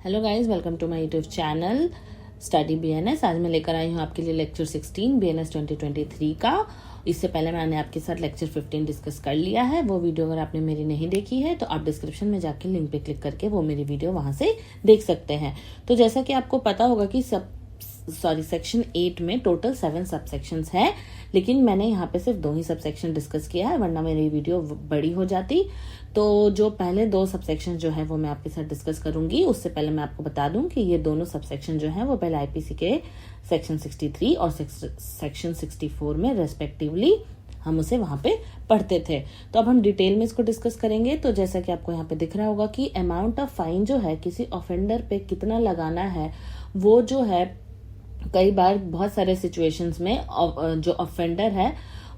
Hello guys, welcome to my YouTube channel study BNS. आज मैं लेकर आई हूँ आपके लिए लेक्चर 16 बीएनएस 2023 का। इससे पहले मैंने आपके साथ लेक्चर 15 डिस्कस कर लिया है। वो वीडियो अगर आपने मेरी नहीं देखी है तो आप डिस्क्रिप्शन में जाके लिंक पे क्लिक करके वो मेरी वीडियो वहां से देख सकते हैं। तो जैसा कि आपको पता होगा कि सेक्शन 8 में टोटल 7 सबसेक्शंस है, लेकिन मैंने यहाँ पे सिर्फ 2 ही सबसेक्शन डिस्कस किया है, वरना मेरी वीडियो बड़ी हो जाती। तो जो पहले 2 सबसेक्शन जो है वो मैं आपके साथ डिस्कस करूंगी। उससे पहले मैं आपको बता दूं कि ये दोनों सबसेक्शन जो है वो पहले आईपीसी के सेक्शन 63 और सेक्शन 64 में रेस्पेक्टिवली हम उसे वहां पे पढ़ते थे। तो अब हम डिटेल में इसको डिस्कस करेंगे। तो जैसा कि आपको यहाँ पे दिख रहा होगा कि अमाउंट ऑफ फाइन जो है किसी ऑफेंडर पे कितना लगाना है, वो जो है कई बार बहुत सारे सिचुएशंस में जो ऑफेंडर है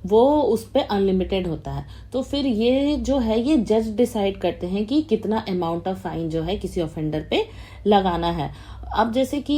वो उस पे अनलिमिटेड होता है। तो फिर ये जो है ये जज डिसाइड करते हैं कि कितना अमाउंट ऑफ फाइन जो है किसी ऑफेंडर पे लगाना है। अब जैसे कि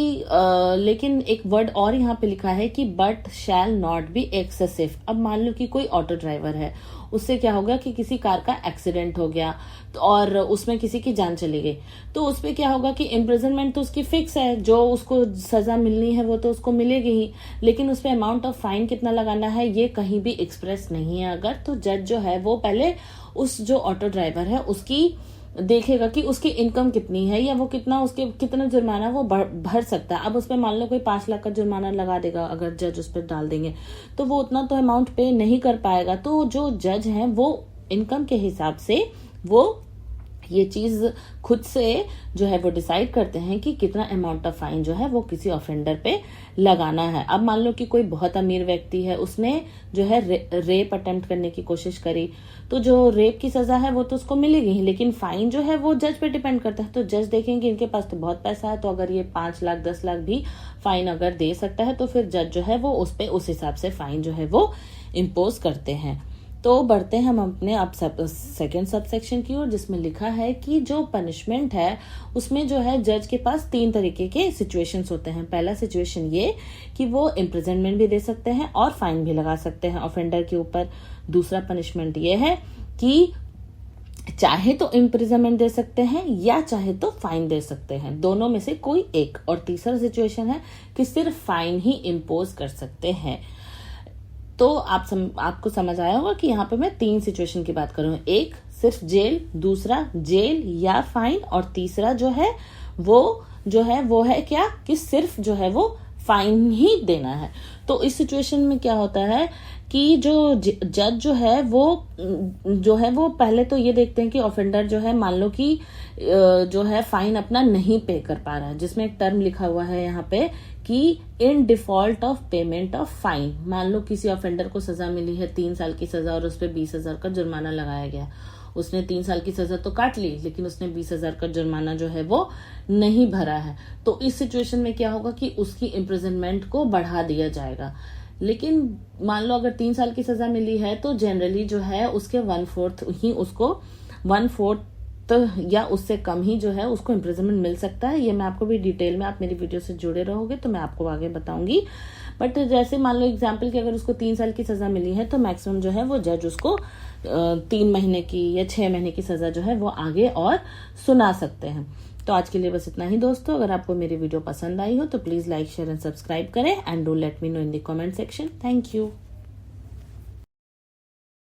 लेकिन एक वर्ड और यहाँ पे लिखा है कि but shall not be excessive. अब मान लो कि कोई ऑटो ड्राइवर है, उससे क्या होगा कि किसी कार का एक्सीडेंट हो गया और उसमें किसी की जान चली गई, तो उसपे क्या होगा कि इम्प्रिजनमेंट तो उसकी फिक्स है, जो उसको सजा मिलनी है वो तो उसको मिलेगी ही, लेकिन उस पे अमाउंट ऑफ फाइन कितना लगाना है ये कहीं भी एक्सप्रेस नहीं है। अगर तो जज जो है वो पहले उस जो ऑटो ड्राइवर है उसकी देखेगा कि उसकी इनकम कितनी है या वो कितना जुर्माना वो भर सकता है। अब उस पर मान लो कोई 5 लाख का जुर्माना लगा देगा, अगर जज उस पर डाल देंगे तो वो उतना तो अमाउंट पे नहीं कर पाएगा। तो जो जज है वो इनकम के हिसाब से वो ये चीज खुद से जो है वो डिसाइड करते हैं कि कितना अमाउंट ऑफ फाइन जो है वो किसी ऑफेंडर पे लगाना है। अब मान लो कि कोई बहुत अमीर व्यक्ति है, उसने जो है रेप अटेम्प्ट करने की कोशिश करी, तो जो रेप की सजा है वो तो उसको मिलेगी ही, लेकिन फाइन जो है वो जज पे डिपेंड करता है। तो जज देखेंगे इनके पास तो बहुत पैसा है, तो अगर ये 5 लाख 10 लाख भी फाइन अगर दे सकता है तो फिर जज जो है वो उस हिसाब से फाइन जो है वो इम्पोज करते हैं। तो बढ़ते हैं हम अपने अब सेकेंड सबसेक्शन की ओर, जिसमें लिखा है कि जो पनिशमेंट है उसमें जो है जज के पास 3 तरीके के सिचुएशंस होते हैं। पहला सिचुएशन ये कि वो इम्प्रिजनमेंट भी दे सकते हैं और फाइन भी लगा सकते हैं ऑफेंडर के ऊपर। दूसरा पनिशमेंट ये है कि चाहे तो इम्प्रिजनमेंट दे सकते हैं या चाहे तो फाइन दे सकते हैं, दोनों में से कोई एक। और तीसरा सिचुएशन है कि सिर्फ फाइन ही इम्पोज कर सकते हैं। तो आपको समझ आया होगा कि यहाँ पे मैं 3 सिचुएशन की बात कर रहा हूँ। एक सिर्फ जेल, दूसरा जेल या फाइन, और तीसरा जो है वो है क्या कि सिर्फ जो है वो फाइन ही देना है। तो इस सिचुएशन में क्या होता है कि जो जज जो है वो पहले तो ये देखते हैं कि ऑफेंडर जो है मान लो कि जो है फाइन अपना नहीं पे कर पा रहा है, जिसमें एक टर्म लिखा हुआ है यहाँ पे कि in default of payment of fine. मान लो किसी ऑफेंडर को सजा मिली है 3 साल की सजा और उस पर 20,000 का जुर्माना लगाया गया। उसने 3 साल की सजा तो काट ली, लेकिन उसने 20,000 का जुर्माना जो है वो नहीं भरा है। तो इस सिचुएशन में क्या होगा कि उसकी इम्प्रिजनमेंट को बढ़ा दिया जाएगा। लेकिन मान लो अगर 3 साल की सजा मिली है तो जनरली जो है उसके 1/4 ही उसको 1/4 या उससे कम ही जो है उसको इम्प्रिजनमेंट मिल सकता है। ये मैं आपको भी डिटेल में, आप मेरी वीडियो से जुड़े रहोगे तो मैं आपको आगे बताऊंगी। बट जैसे मान लो एग्जाम्पल कि अगर उसको 3 साल की सजा मिली है तो मैक्सिमम जो है वो जज उसको 3 महीने की या 6 महीने की सजा जो है वो आगे और सुना सकते हैं। तो आज के लिए बस इतना ही दोस्तों। अगर आपको मेरी वीडियो पसंद आई हो तो please like, share and subscribe करें and do let me know in the comment section. Thank you.